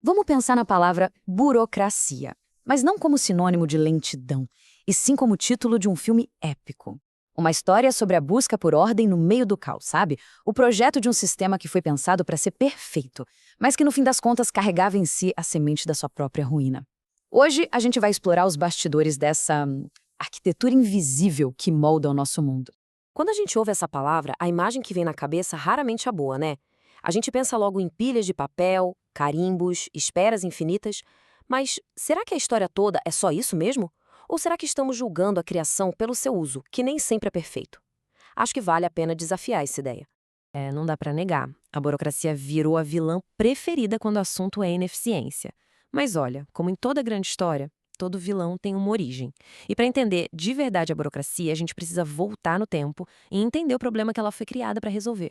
Vamos pensar na palavra burocracia, mas não como sinônimo de lentidão, e sim como título de um filme épico. Uma história sobre a busca por ordem no meio do caos, sabe? O projeto de um sistema que foi pensado para ser perfeito, mas que no fim das contas carregava em si a semente da sua própria ruína. Hoje a gente vai explorar os bastidores dessa arquitetura invisível que molda o nosso mundo. Quando a gente ouve essa palavra, a imagem que vem na cabeça raramente é boa, né? A gente pensa logo em pilhas de papel, carimbos, esperas infinitas. Mas será que a história toda é só isso mesmo? Ou será que estamos julgando a criação pelo seu uso, que nem sempre é perfeito? Acho que vale a pena desafiar essa ideia. Não dá pra negar. A burocracia virou a vilã preferida quando o assunto é ineficiência. Mas olha, como em toda grande história, todo vilão tem uma origem. E para entender de verdade a burocracia, a gente precisa voltar no tempo e entender o problema que ela foi criada para resolver.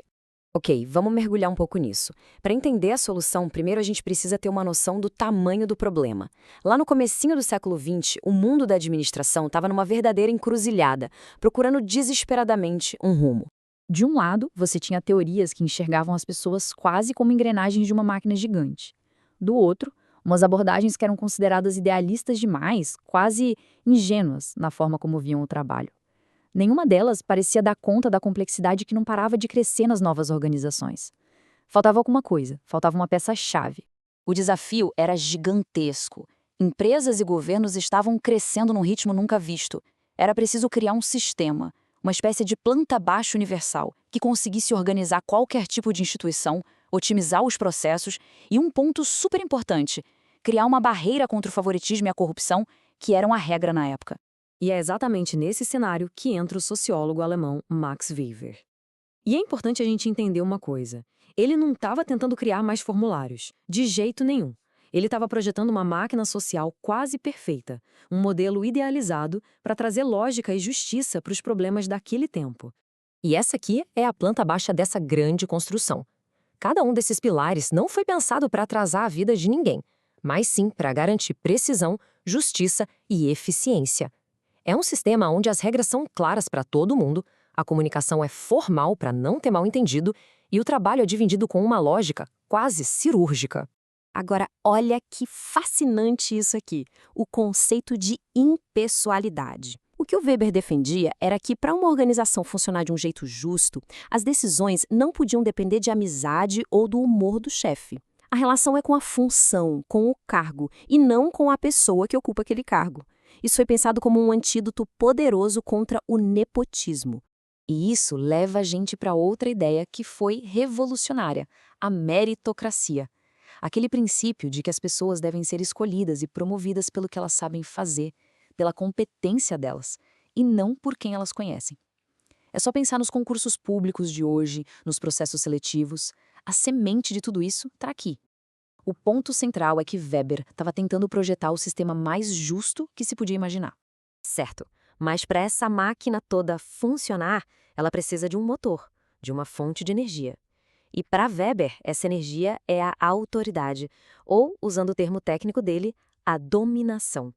Ok, vamos mergulhar um pouco nisso. Para entender a solução, primeiro a gente precisa ter uma noção do tamanho do problema. Lá no comecinho do século XX, o mundo da administração estava numa verdadeira encruzilhada, procurando desesperadamente um rumo. De um lado, você tinha teorias que enxergavam as pessoas quase como engrenagens de uma máquina gigante. Do outro, umas abordagens que eram consideradas idealistas demais, quase ingênuas na forma como viam o trabalho. Nenhuma delas parecia dar conta da complexidade que não parava de crescer nas novas organizações. Faltava alguma coisa, faltava uma peça-chave. O desafio era gigantesco. Empresas e governos estavam crescendo num ritmo nunca visto. Era preciso criar um sistema, uma espécie de planta baixa universal, que conseguisse organizar qualquer tipo de instituição, otimizar os processos e um ponto super importante, criar uma barreira contra o favoritismo e a corrupção, que eram a regra na época. E é exatamente nesse cenário que entra o sociólogo alemão Max Weber. E é importante a gente entender uma coisa. Ele não estava tentando criar mais formulários, de jeito nenhum. Ele estava projetando uma máquina social quase perfeita, um modelo idealizado para trazer lógica e justiça para os problemas daquele tempo. E essa aqui é a planta baixa dessa grande construção. Cada um desses pilares não foi pensado para atrasar a vida de ninguém, mas sim para garantir precisão, justiça e eficiência. É um sistema onde as regras são claras para todo mundo, a comunicação é formal para não ter mal-entendido e o trabalho é dividido com uma lógica quase cirúrgica. Agora, olha que fascinante isso aqui, o conceito de impessoalidade. O que o Weber defendia era que, para uma organização funcionar de um jeito justo, as decisões não podiam depender de amizade ou do humor do chefe. A relação é com a função, com o cargo, e não com a pessoa que ocupa aquele cargo. Isso foi pensado como um antídoto poderoso contra o nepotismo. E isso leva a gente para outra ideia que foi revolucionária, a meritocracia. Aquele princípio de que as pessoas devem ser escolhidas e promovidas pelo que elas sabem fazer, pela competência delas, e não por quem elas conhecem. É só pensar nos concursos públicos de hoje, nos processos seletivos. A semente de tudo isso está aqui. O ponto central é que Weber estava tentando projetar o sistema mais justo que se podia imaginar. Certo, mas para essa máquina toda funcionar, ela precisa de um motor, de uma fonte de energia. E para Weber, essa energia é a autoridade, ou, usando o termo técnico dele, a dominação.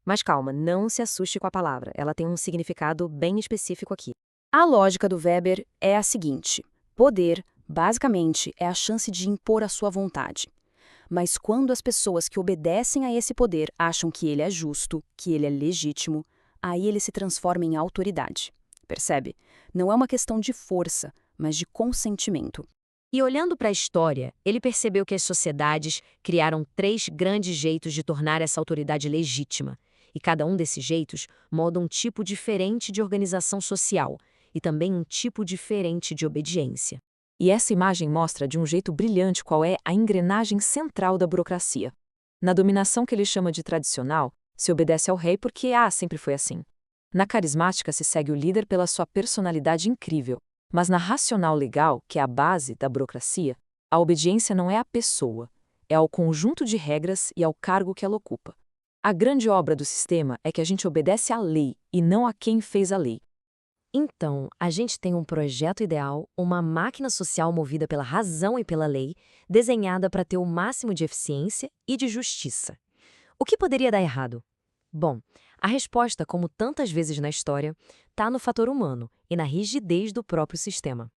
Mas calma, não se assuste com a palavra, ela tem um significado bem específico aqui. A lógica do Weber é a seguinte: poder, basicamente, é a chance de impor a sua vontade. Mas quando as pessoas que obedecem a esse poder acham que ele é justo, que ele é legítimo, aí ele se transforma em autoridade. Percebe? Não é uma questão de força, mas de consentimento. E olhando para a história, ele percebeu que as sociedades criaram 3 grandes jeitos de tornar essa autoridade legítima. E cada um desses jeitos molda um tipo diferente de organização social e também um tipo diferente de obediência. E essa imagem mostra de um jeito brilhante qual é a engrenagem central da burocracia. Na dominação que ele chama de tradicional, se obedece ao rei porque, sempre foi assim. Na carismática se segue o líder pela sua personalidade incrível. Mas na racional legal, que é a base da burocracia, a obediência não é à pessoa, é ao conjunto de regras e ao cargo que ela ocupa. A grande obra do sistema é que a gente obedece à lei e não a quem fez a lei. Então, a gente tem um projeto ideal, uma máquina social movida pela razão e pela lei, desenhada para ter o máximo de eficiência e de justiça. O que poderia dar errado? Bom, a resposta, como tantas vezes na história, está no fator humano e na rigidez do próprio sistema.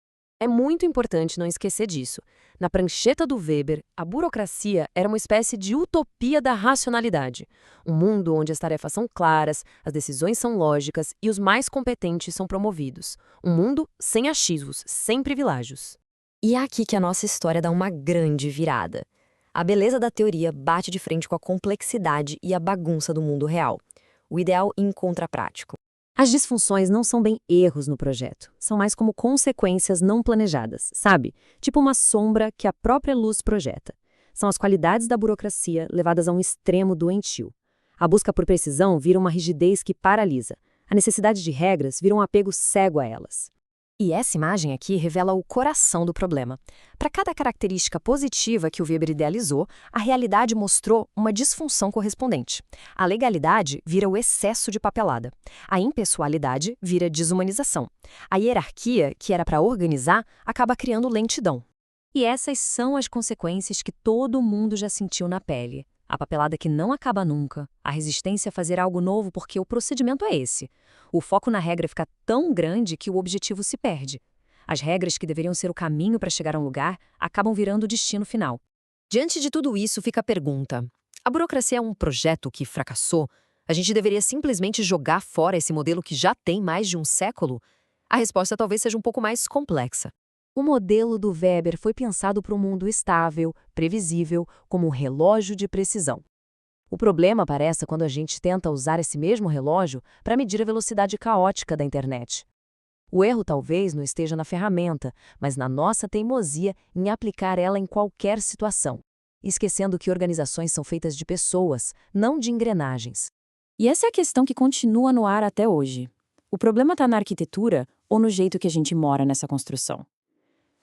É muito importante não esquecer disso. Na prancheta do Weber, a burocracia era uma espécie de utopia da racionalidade. Um mundo onde as tarefas são claras, as decisões são lógicas e os mais competentes são promovidos. Um mundo sem achismos, sem privilégios. E é aqui que a nossa história dá uma grande virada. A beleza da teoria bate de frente com a complexidade e a bagunça do mundo real. O ideal encontra prático. As disfunções não são bem erros no projeto, são mais como consequências não planejadas, sabe? Tipo uma sombra que a própria luz projeta. São as qualidades da burocracia levadas a um extremo doentio. A busca por precisão vira uma rigidez que paralisa. A necessidade de regras vira um apego cego a elas. E essa imagem aqui revela o coração do problema. Para cada característica positiva que o Weber idealizou, a realidade mostrou uma disfunção correspondente. A legalidade vira o excesso de papelada. A impessoalidade vira desumanização. A hierarquia, que era para organizar, acaba criando lentidão. E essas são as consequências que todo mundo já sentiu na pele. A papelada que não acaba nunca, a resistência a fazer algo novo porque o procedimento é esse. O foco na regra fica tão grande que o objetivo se perde. As regras que deveriam ser o caminho para chegar a um lugar acabam virando o destino final. Diante de tudo isso fica a pergunta: a burocracia é um projeto que fracassou? A gente deveria simplesmente jogar fora esse modelo que já tem mais de um século? A resposta talvez seja um pouco mais complexa. O modelo do Weber foi pensado para um mundo estável, previsível, como um relógio de precisão. O problema aparece quando a gente tenta usar esse mesmo relógio para medir a velocidade caótica da internet. O erro talvez não esteja na ferramenta, mas na nossa teimosia em aplicar ela em qualquer situação, esquecendo que organizações são feitas de pessoas, não de engrenagens. E essa é a questão que continua no ar até hoje. O problema está na arquitetura ou no jeito que a gente mora nessa construção?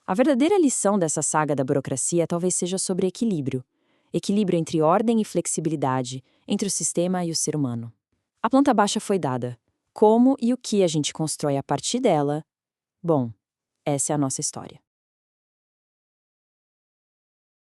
A verdadeira lição dessa saga da burocracia talvez seja sobre equilíbrio. Equilíbrio entre ordem e flexibilidade, entre o sistema e o ser humano. A planta baixa foi dada. Como e o que a gente constrói a partir dela? Bom, essa é a nossa história.